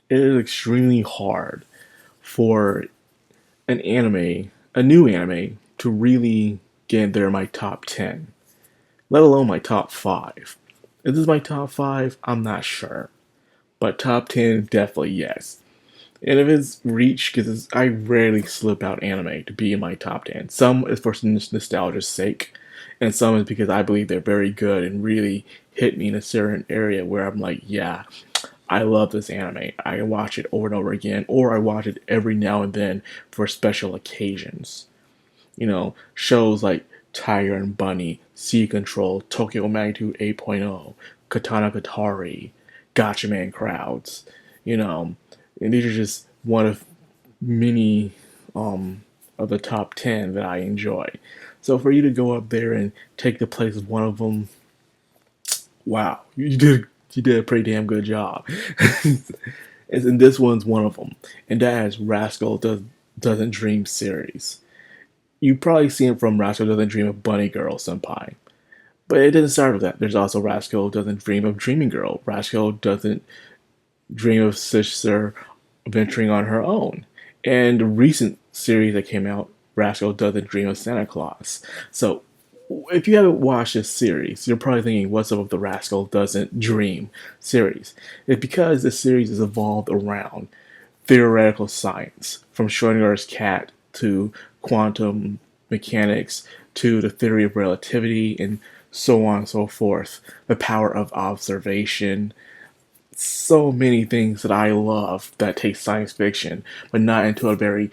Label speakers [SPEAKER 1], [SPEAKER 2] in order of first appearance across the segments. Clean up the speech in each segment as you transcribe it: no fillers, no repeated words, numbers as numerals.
[SPEAKER 1] it is extremely hard for an anime, a new anime, to really get in there in my top 10, let alone my top 5. Is this my top 5? I'm not sure. But top 10, definitely yes. And if it's reached, because I rarely slip out anime to be in my top 10. Some is for nostalgia's sake, and some is because I believe they're very good and really hit me in a certain area where I'm like, yeah, I love this anime. I watch it over and over again, or I watch it every now and then for special occasions. Shows like Tiger and Bunny, Sea Control, Tokyo Magnitude 8.0, Katana Katari, Gotcha Man Crowds, you know, and these are just one of many of the top 10 that I enjoy. So for you to go up there and take the place of one of them, wow, you did a pretty damn good job. And this one's one of them, and that is Rascal Doesn't Dream series. You've probably seen it from Rascal Doesn't Dream of Bunny Girl Senpai. But it didn't start with that. There's also Rascal Doesn't Dream of Dreaming Girl. Rascal Doesn't Dream of Sister venturing on her own. And the recent series that came out, Rascal Doesn't Dream of Santa Claus. So if you haven't watched this series, you're probably thinking, what's up with the Rascal Doesn't Dream series? It's because this series is evolved around theoretical science, from Schrodinger's cat to quantum mechanics to the theory of relativity and so on and so forth, the power of observation. So many things that I love that take science fiction, but not into a very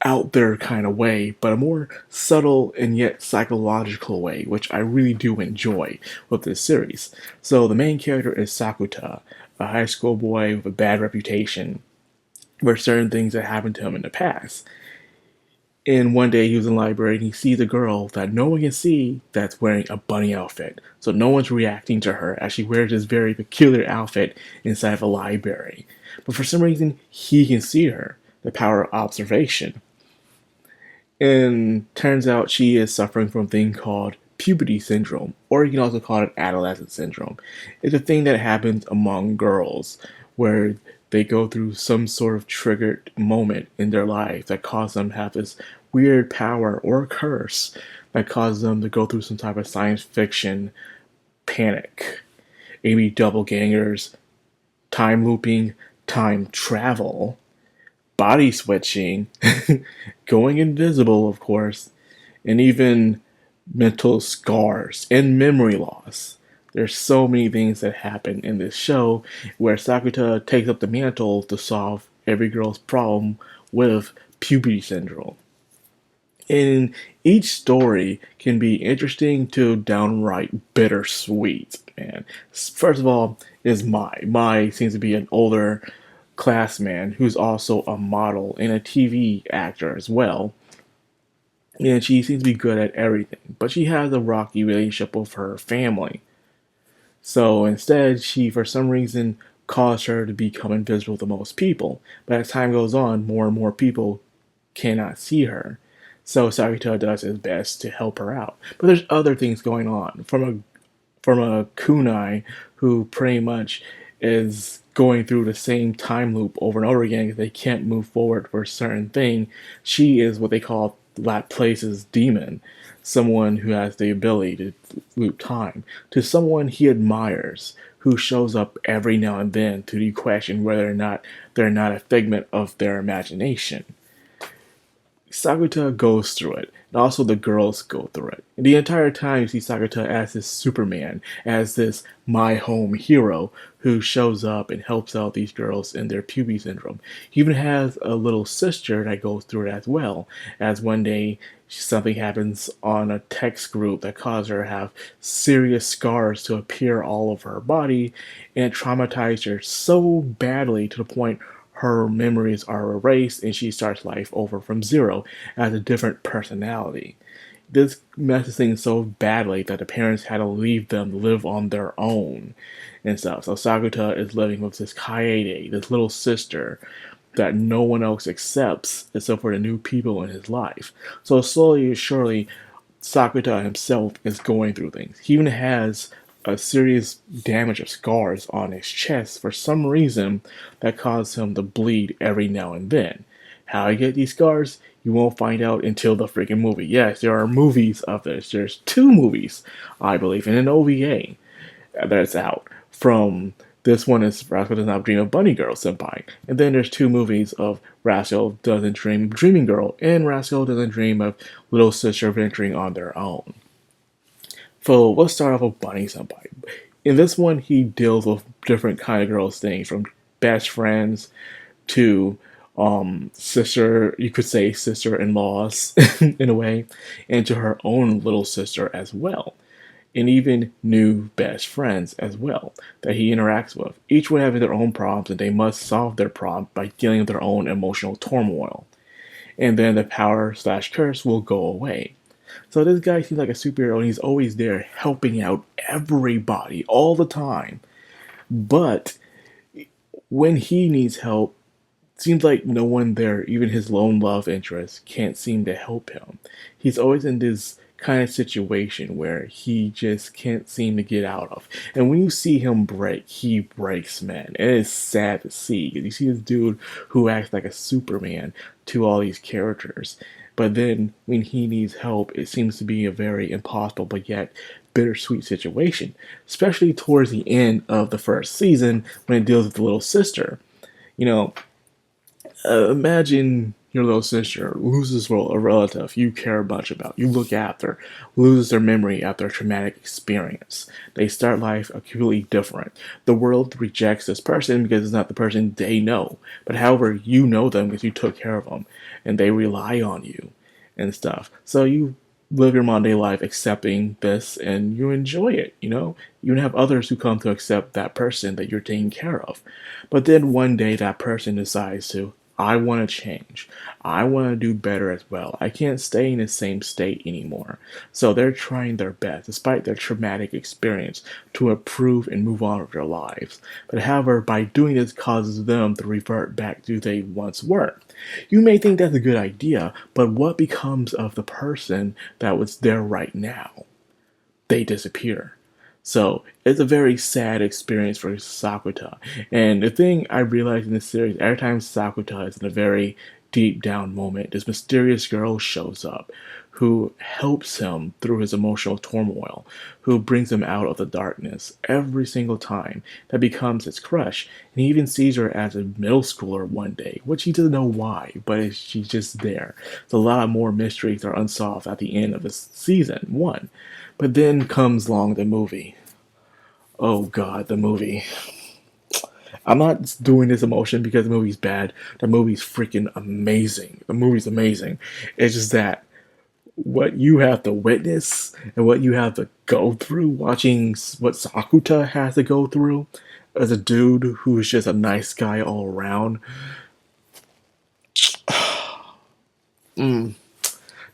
[SPEAKER 1] out there kind of way, but a more subtle and yet psychological way, which I really do enjoy with this series. So the main character is Sakuta, a high school boy with a bad reputation, where certain things that happened to him in the past. And one day he was in the library and he sees a girl that no one can see that's wearing a bunny outfit. So no one's reacting to her as she wears this very peculiar outfit inside of a library. But for some reason, he can see her. The power of observation. And turns out she is suffering from a thing called puberty syndrome, or you can also call it adolescent syndrome. It's a thing that happens among girls where they go through some sort of triggered moment in their life that causes them to have this weird power or curse that causes them to go through some type of science fiction panic. Maybe doppelgangers, time looping, time travel, body switching, going invisible, of course, and even mental scars and memory loss. There's so many things that happen in this show where Sakuta takes up the mantle to solve every girl's problem with puberty syndrome. And each story can be interesting to downright bittersweet, man. First of all, is Mai. Mai seems to be an older classman who's also a model and a TV actor as well. And she seems to be good at everything, but she has a rocky relationship with her family. So instead, she, for some reason, caused her to become invisible to most people. But as time goes on, more and more people cannot see her. So Sakuta does his best to help her out. But there's other things going on. From a kunai who pretty much is going through the same time loop over and over again because they can't move forward for a certain thing. She is what they call Laplace's demon, someone who has the ability to loop time, to someone he admires, who shows up every now and then to question whether or not they're not a figment of their imagination. Sakuta goes through it, and also the girls go through it. And the entire time you see Sakuta as this Superman, as this my home hero who shows up and helps out these girls in their puberty syndrome. He even has a little sister that goes through it as well, as one day something happens on a text group that causes her to have serious scars to appear all over her body, and it traumatized her so badly to the point her memories are erased and she starts life over from zero as a different personality. This messes things so badly that the parents had to leave them to live on their own and stuff. So Sakuta is living with this Kaede, this little sister that no one else accepts except for the new people in his life. So slowly and surely, Sakuta himself is going through things. He even has a serious damage of scars on his chest for some reason that caused him to bleed every now and then. How he get these scars, you won't find out until the freaking movie. Yes, there are movies of this. There's two movies, I believe, and an OVA that's out. From this one is Rascal Does Not Dream of Bunny Girl Senpai, and then there's two movies of Rascal Doesn't Dream of Dreaming Girl and Rascal Doesn't Dream of Little Sister venturing on their own. So let's start off with Bunny Senpai. In this one, he deals with different kind of girls things, from best friends to sister, you could say sister-in-laws in a way, and to her own little sister as well, and even new best friends as well that he interacts with. Each one having their own problems, and they must solve their problem by dealing with their own emotional turmoil. And then the power slash curse will go away. So this guy seems like a superhero, and he's always there helping out everybody all the time. But when he needs help, seems like no one there, even his lone love interest, can't seem to help him. He's always in this kind of situation where he just can't seem to get out of. And when you see him break, he breaks, man. And it's sad to see, because you see this dude who acts like a Superman to all these characters. But then when he needs help, it seems to be a very impossible but yet bittersweet situation, especially towards the end of the first season when it deals with the little sister. You know, imagine your little sister loses a relative you care much about, you look after, loses their memory after a traumatic experience. They start life completely different. The world rejects this person because it's not the person they know. But however, you know them because you took care of them, and they rely on you and stuff. So you live your Monday life accepting this, and you enjoy it, you know? You have others who come to accept that person that you're taking care of. But then one day that person decides to, I want to change. I want to do better as well. I can't stay in the same state anymore. So they're trying their best, despite their traumatic experience, to improve and move on with their lives. But however, by doing this causes them to revert back to who they once were. You may think that's a good idea, but what becomes of the person that was there right now? They disappear. So it's a very sad experience for Sakuta. And the thing I realized in this series, every time Sakuta is in a very deep down moment, this mysterious girl shows up who helps him through his emotional turmoil, who brings him out of the darkness every single time, that becomes his crush. And he even sees her as a middle schooler one day, which he doesn't know why, but she's just there. So a lot more mysteries are unsolved at the end of this season one. But then comes along the movie. Oh god, the movie. I'm not doing this emotion because the movie's bad. The movie's freaking amazing. The movie's amazing. It's just that what you have to witness and what you have to go through watching what Sakuta has to go through as a dude who's just a nice guy all around.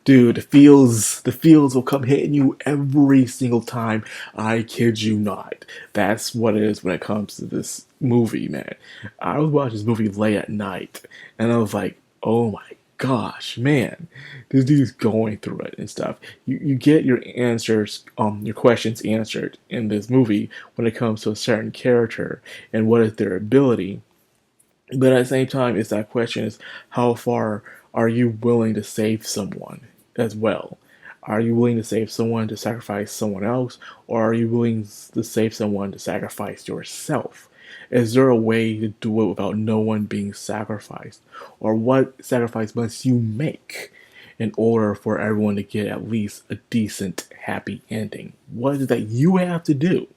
[SPEAKER 1] Dude, the feels will come hitting you every single time. I kid you not. That's what it is when it comes to this movie, man. I was watching this movie late at night, and I was like, oh my gosh, man, this dude's going through it and stuff. You get your answers, your questions answered in this movie when it comes to a certain character and what is their ability. But at the same time, it's that question is how far are you willing to save someone as well? Are you willing to save someone to sacrifice someone else? Or are you willing to save someone to sacrifice yourself? Is there a way to do it without no one being sacrificed? Or what sacrifice must you make in order for everyone to get at least a decent, happy ending? What is it that you have to do?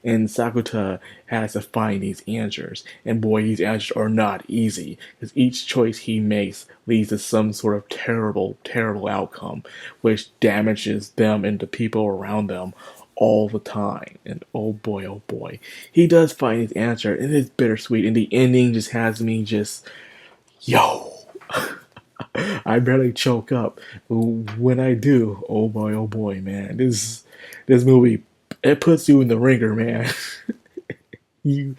[SPEAKER 1] And Sakuta has to find these answers. And boy, these answers are not easy, because each choice he makes leads to some sort of terrible, terrible outcome, which damages them and the people around them all the time. And oh boy, he does find his answer, and it's bittersweet. And the ending just has me just, yo. I barely choke up. When I do, oh boy, man, this movie, it puts you in the ringer, man. you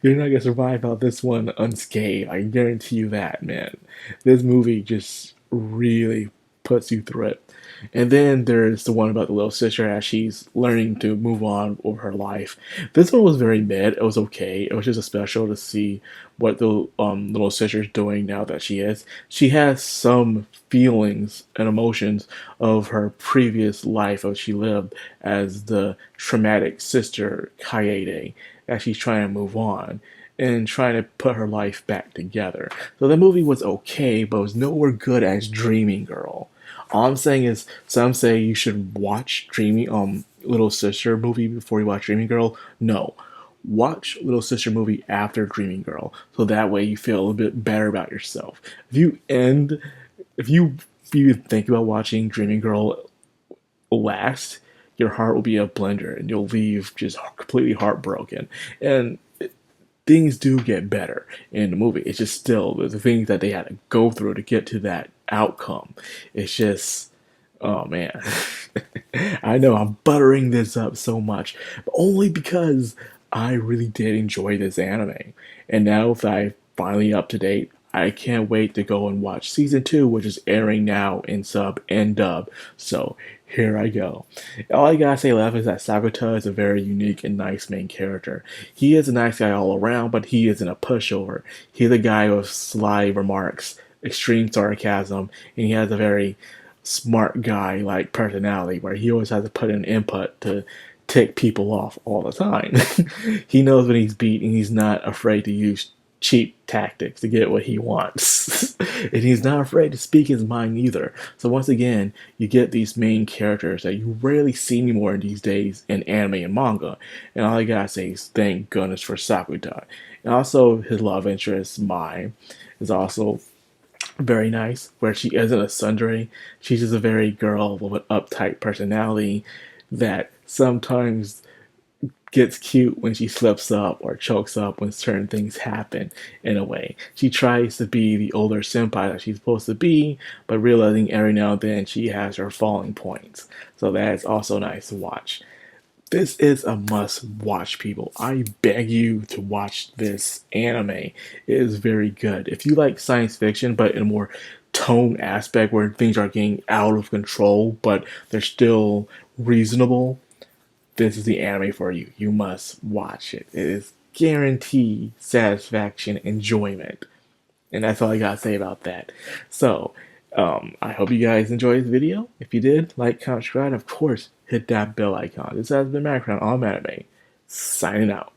[SPEAKER 1] you're not gonna survive out this one unscathed. I guarantee you that, man. This movie just really puts you through it. And then there's the one about the little sister as she's learning to move on with her life. This one was very mid. It was okay. It was just a special to see what the little sister's doing now that she is. She has some feelings and emotions of her previous life that she lived as the traumatic sister Kaede as she's trying to move on and trying to put her life back together. So the movie was okay, but it was nowhere good as Dreaming Girl. All I'm saying is, some say you should watch Dreaming Little Sister movie before you watch Dreaming Girl. No, watch Little Sister movie after Dreaming Girl, so that way you feel a little bit better about yourself. If you even think about watching Dreaming Girl last, your heart will be a blender, and you'll leave just completely heartbroken. And things do get better in the movie. It's just still the things that they had to go through to get to that outcome. It's just, oh man. I know I'm buttering this up so much, but only because I really did enjoy this anime. And now that I'm finally up to date, I can't wait to go and watch season 2, which is airing now in sub and dub. So here I go. All I gotta say left is that Sakuta is a very unique and nice main character. He is a nice guy all around, but he isn't a pushover. He's a guy with sly remarks, extreme sarcasm, and he has a very smart guy like personality where he always has to put in input to tick people off all the time. He knows when he's beat and he's not afraid to use cheap tactics to get what he wants. And he's not afraid to speak his mind either. So once again, you get these main characters that you rarely see anymore in these days in anime and manga. And all I gotta say is thank goodness for Sakuta. And also his love interest, Mai, is also very nice, where she isn't a tsundere. She's just a very girl with an uptight personality that sometimes gets cute when she slips up or chokes up when certain things happen in a way. She tries to be the older senpai that she's supposed to be, but realizing every now and then she has her falling points. So that's also nice to watch. This is a must watch, people. I beg you to watch this anime. It is very good. If you like science fiction, but in a more tone aspect where things are getting out of control, but they're still reasonable, this is the anime for you. You must watch it. It is guaranteed satisfaction, enjoyment. And that's all I gotta say about that. So, I hope you guys enjoyed this video. If you did, like, comment, subscribe, and of course, hit that bell icon. This has been Madcrownxox on Anime, signing out.